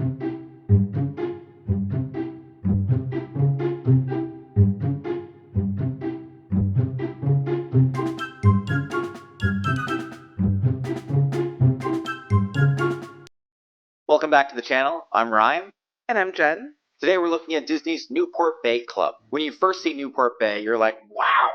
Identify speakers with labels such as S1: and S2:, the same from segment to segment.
S1: Welcome back to the channel. I'm Ryan.
S2: And I'm Jen.
S1: Today we're looking at Disney's Newport Bay Club. When you first see Newport Bay, you're like, wow,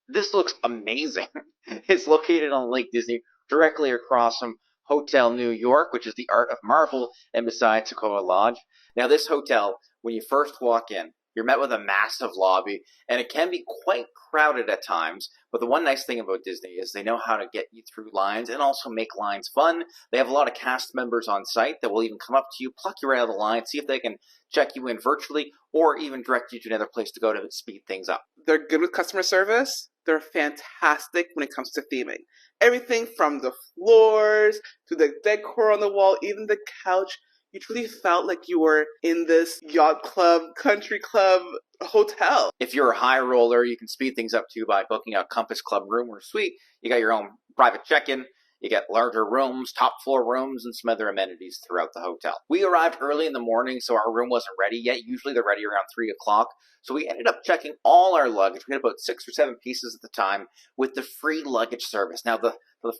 S1: this looks amazing. It's located on Lake Disney, directly across from Hotel New York, which is the Art of Marvel, and beside Toccoa Lodge. Now this hotel, when you first walk in, you're met with a massive lobby, and it can be quite crowded at times. But the one nice thing about Disney is they know how to get you through lines and also make lines fun. They have a lot of cast members on site that will even come up to you, pluck you right out of the line, see if they can check you in virtually, or even direct you to another place to go to speed things up.
S2: They're good with customer service. They're fantastic when it comes to theming. Everything from the floors to the decor on the wall, even the couch. You truly felt like you were in this yacht club, country club hotel.
S1: If you're a high roller, you can speed things up too by booking a Compass Club room or suite. You got your own private check-in. You get larger rooms, top floor rooms, and some other amenities throughout the hotel. We arrived early in the morning, so our room wasn't ready yet. Usually they're ready around 3 o'clock. So we ended up checking all our luggage. We had about 6 or 7 pieces at the time with the free luggage service. Now, the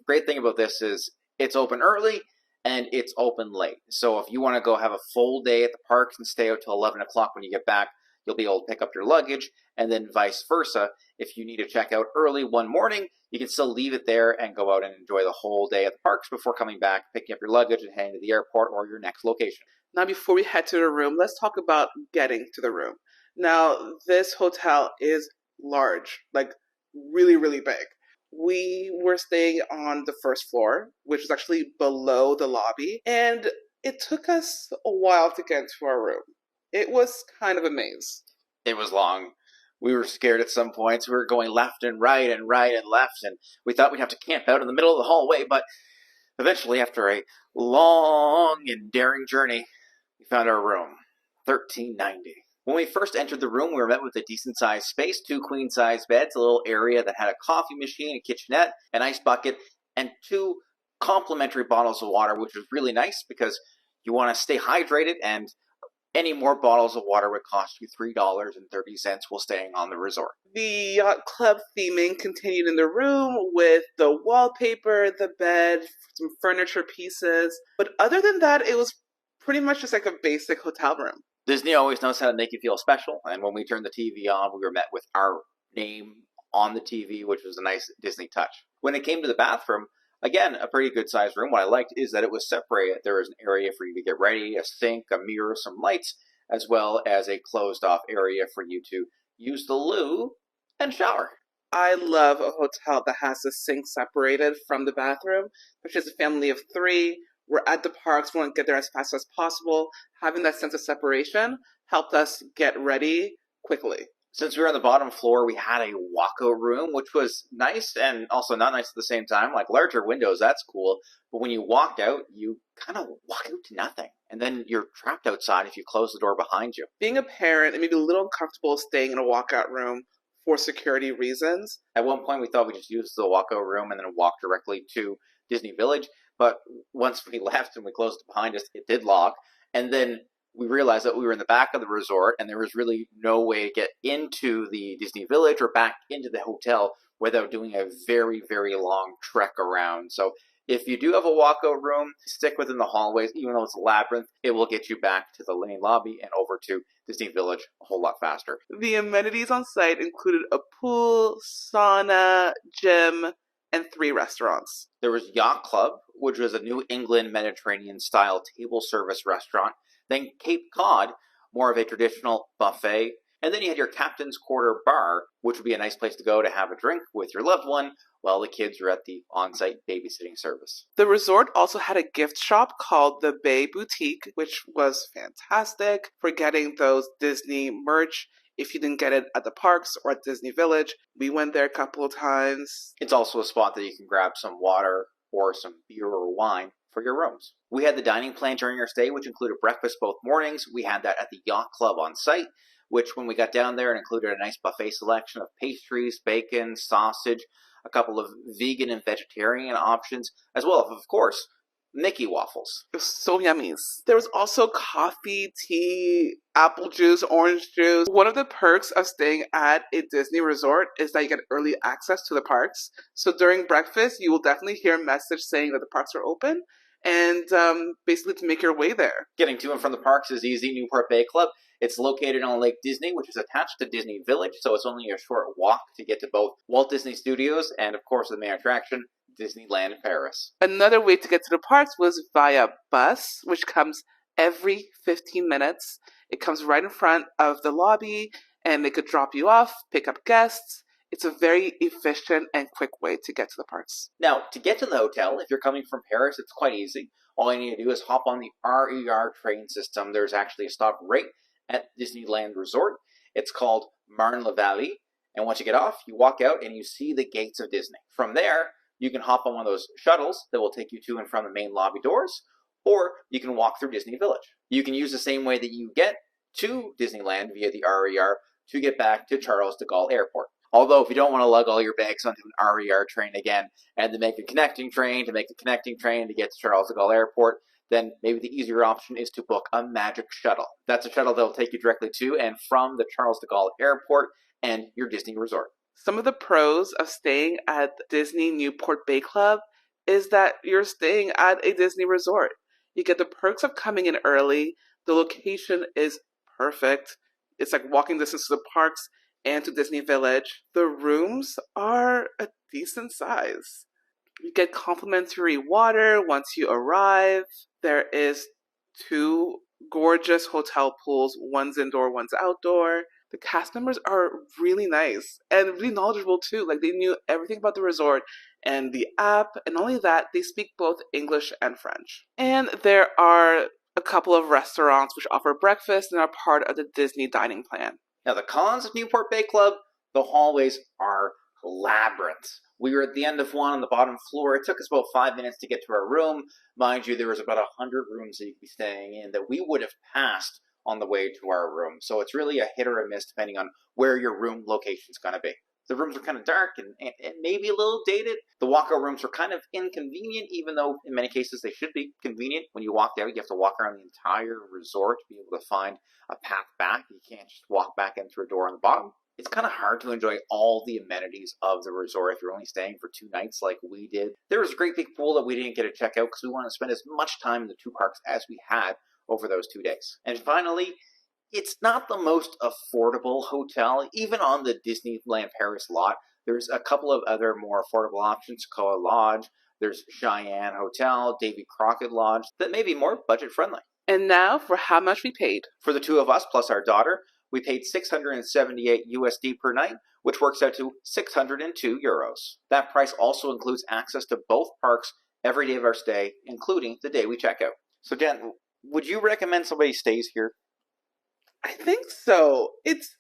S1: great thing about this is it's open early and it's open late. So if you want to go have a full day at the parks and stay out till 11 o'clock when you get back, you'll be able to pick up your luggage, and then vice versa. If you need to check out early one morning, you can still leave it there and go out and enjoy the whole day at the parks before coming back, picking up your luggage and heading to the airport or your next location.
S2: Now, before we head to the room, let's talk about getting to the room. Now, this hotel is large, like really, really big. We were staying on the first floor, which was actually below the lobby, and it took us a while to get to our room. It was kind of a maze.
S1: It was long. We were scared at some points. We were going left and right and left, and we thought we'd have to camp out in the middle of the hallway, but eventually, after a long and daring journey, we found our room, 1390. When we first entered the room, we were met with a decent-sized space, 2 queen-size beds, a little area that had a coffee machine, a kitchenette, an ice bucket, and 2 complimentary bottles of water, which was really nice because you want to stay hydrated, and any more bottles of water would cost you $3.30 while staying on the resort.
S2: The Yacht Club theming continued in the room with the wallpaper, the bed, some furniture pieces. But other than that, it was pretty much just like a basic hotel room.
S1: Disney always knows how to make you feel special, and when we turned the TV on, we were met with our name on the TV, which was a nice Disney touch. When it came to the bathroom, again, a pretty good-sized room. What I liked is that it was separated. There was an area for you to get ready, a sink, a mirror, some lights, as well as a closed-off area for you to use the loo and shower.
S2: I love a hotel that has the sink separated from the bathroom, which is a family of 3. We're at the parks. We want to get there as fast as possible. Having that sense of separation helped us get ready quickly.
S1: Since we were on the bottom floor, we had a walkout room, which was nice and also not nice at the same time. Like larger windows, that's cool. But when you walked out, you kind of walk out to nothing. And then you're trapped outside if you close the door behind you.
S2: Being a parent, it may be a little uncomfortable staying in a walkout room for security reasons.
S1: At one point, we thought we'd just use the walkout room and then walk directly to Disney Village. But once we left and we closed it behind us, it did lock. And then we realized that we were in the back of the resort and there was really no way to get into the Disney Village or back into the hotel without doing a very, very long trek around. So if you do have a walkout room, stick within the hallways. Even though it's a labyrinth, it will get you back to the main lobby and over to Disney Village a whole lot faster.
S2: The amenities on site included a pool, sauna, gym, and 3 restaurants.
S1: There was Yacht Club, which was a New England Mediterranean-style table service restaurant. Then Cape Cod, more of a traditional buffet. And then you had your Captain's Quarter bar, which would be a nice place to go to have a drink with your loved one while the kids are at the on-site babysitting service.
S2: The resort also had a gift shop called the Bay Boutique, which was fantastic for getting those Disney merch. If you didn't get it at the parks or at Disney Village, we went there a couple of times.
S1: It's also a spot that you can grab some water or some beer or wine for your rooms. We had the dining plan during our stay, which included breakfast both mornings. We had that at the Yacht Club on site, which when we got down there, it included a nice buffet selection of pastries, bacon, sausage, a couple of vegan and vegetarian options, as well as, of course, Mickey waffles.
S2: It was so yummies. There was also coffee, tea, apple juice, orange juice. One of the perks of staying at a Disney resort is that you get early access to the parks. So during breakfast, you will definitely hear a message saying that the parks are open and basically to make your way there.
S1: Getting to and from the parks is easy. Newport Bay Club. It's located on Lake Disney, which is attached to Disney Village, so it's only a short walk to get to both Walt Disney Studios and, of course, the main attraction, Disneyland Paris.
S2: Another way to get to the parks was via bus, which comes every 15 minutes. It comes right in front of the lobby, and they could drop you off, pick up guests. It's a very efficient and quick way to get to the parks.
S1: Now, to get to the hotel, if you're coming from Paris, it's quite easy. All you need to do is hop on the RER train system. There's actually a stop right at Disneyland Resort. It's called Marne-la-Vallée. And once you get off, you walk out and you see the gates of Disney. From there, you can hop on one of those shuttles that will take you to and from the main lobby doors, or you can walk through Disney Village. You can use the same way that you get to Disneyland via the RER to get back to Charles de Gaulle Airport. Although, if you don't want to lug all your bags onto an RER train again and to make a connecting train to get to Charles de Gaulle Airport, then maybe the easier option is to book a magic shuttle. That's a shuttle that will take you directly to and from the Charles de Gaulle Airport and your Disney resort.
S2: Some of the pros of staying at Disney Newport Bay Club is that you're staying at a Disney resort. You get the perks of coming in early. The location is perfect. It's like walking distance to the parks and to Disney Village. The rooms are a decent size. You get complimentary water once you arrive. There is 2 gorgeous hotel pools. One's indoor, one's outdoor. The cast members are really nice and really knowledgeable too. Like, they knew everything about the resort and the app. And not only that, they speak both English and French. And there are a couple of restaurants which offer breakfast and are part of the Disney dining plan.
S1: Now, the cons of Newport Bay Club, the hallways are labyrinths. We were at the end of one on the bottom floor. It took us about 5 minutes to get to our room. Mind you, there was about 100 rooms that you could be staying in that we would have passed on the way to our room. So it's really a hit or a miss depending on where your room location is going to be. The rooms are kind of dark and maybe a little dated. The walkout rooms are kind of inconvenient, even though in many cases they should be convenient. When you walk out, you have to walk around the entire resort to be able to find a path back. You can't just walk back in through a door on the bottom. It's kind of hard to enjoy all the amenities of the resort if you're only staying for 2 nights like we did. There was a great big pool that we didn't get to check out because we wanted to spend as much time in the 2 parks as we had over those 2 days. And finally, it's not the most affordable hotel. Even on the Disneyland Paris lot, there's a couple of other more affordable options. Koa Lodge, there's Cheyenne Hotel, Davy Crockett Lodge, that may be more budget friendly.
S2: And now for how much we paid.
S1: For the 2 of us plus our daughter, we paid $678 USD per night, which works out to 602 euros. That price also includes access to both parks every day of our stay, including the day we check out. So, Dan, would you recommend somebody stays here?
S2: I think so. It's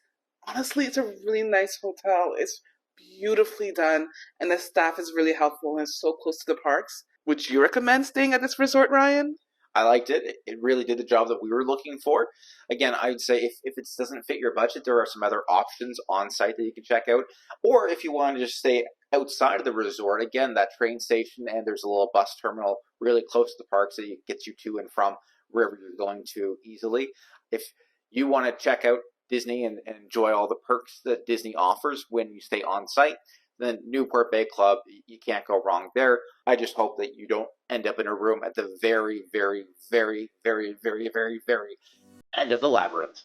S2: a really nice hotel. It's beautifully done, and the staff is really helpful and so close to the parks. Would you recommend staying at this resort, Ryan?
S1: I liked it. It really did the job that we were looking for. Again, I would say if it doesn't fit your budget, there are some other options on site that you can check out. Or if you want to just stay outside of the resort, again, that train station and there's a little bus terminal really close to the parks that gets you to and from wherever you're going to easily. If you want to check out Disney and enjoy all the perks that Disney offers when you stay on site, then Newport Bay Club, you can't go wrong there. I just hope that you don't end up in a room at the very, very, very, very, very, very, very end of the labyrinth.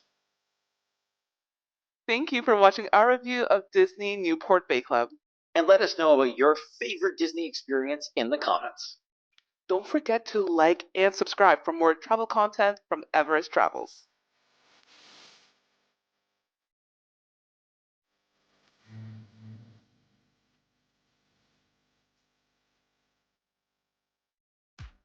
S2: Thank you for watching our review of Disney Newport Bay Club.
S1: And let us know about your favorite Disney experience in the comments.
S2: Don't forget to like and subscribe for more travel content from Everest Travels.